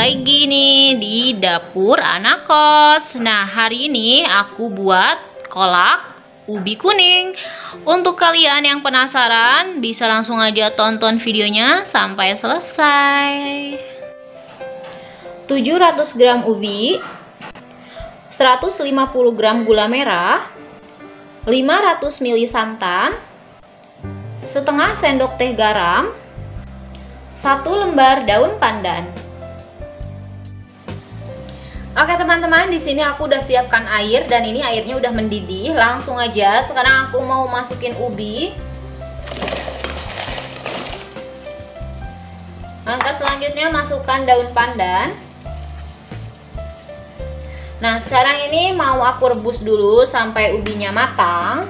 lagi nih di dapur anak kos. Nah, hari ini aku buat kolak ubi kuning. Untuk kalian yang penasaran, bisa langsung aja tonton videonya sampai selesai. 700 gram ubi, 150 gram gula merah, 500 ml santan, setengah sendok teh garam, 1 lembar daun pandan. Oke teman-teman, di sini aku udah siapkan air dan ini airnya udah mendidih. Langsung aja, sekarang aku mau masukin ubi. Langkah selanjutnya masukkan daun pandan. Nah, sekarang ini mau aku rebus dulu sampai ubinya matang.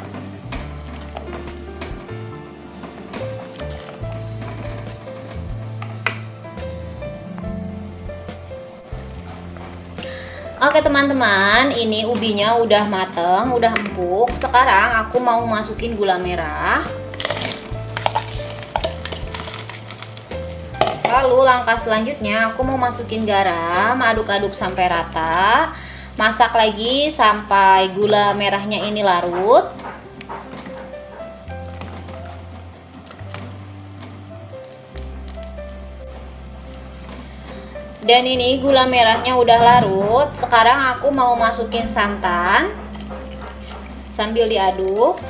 Oke teman-teman, ini ubinya udah mateng, udah empuk. Sekarang aku mau masukin gula merah. Lalu langkah selanjutnya aku mau masukin garam, aduk-aduk sampai rata. Masak lagi sampai gula merahnya ini larut. Dan ini gula merahnya udah larut. Sekarang aku mau masukin santan sambil diaduk.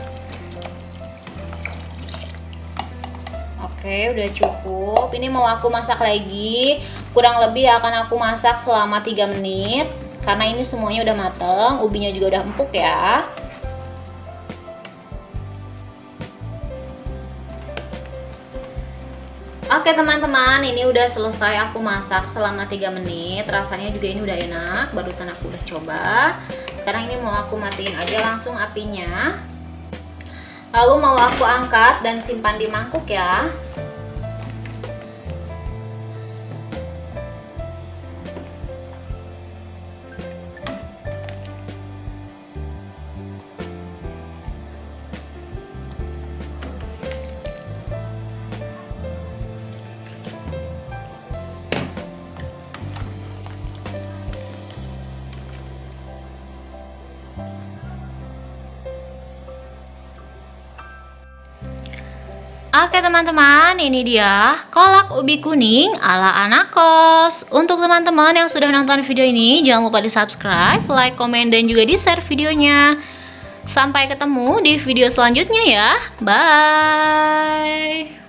Oke, udah cukup. Ini mau aku masak lagi. Kurang lebih akan aku masak selama 3 menit. Karena ini semuanya udah mateng, ubinya juga udah empuk ya. Oke teman-teman, ini udah selesai aku masak selama 3 menit. Rasanya juga ini udah enak, barusan aku udah coba. Sekarang ini mau aku matiin aja langsung apinya. Lalu mau aku angkat dan simpan di mangkuk ya. Oke teman-teman, ini dia kolak ubi kuning ala anak kos. Untuk teman-teman yang sudah nonton video ini, jangan lupa di subscribe, like, komen, dan juga di share videonya. Sampai ketemu di video selanjutnya ya. Bye.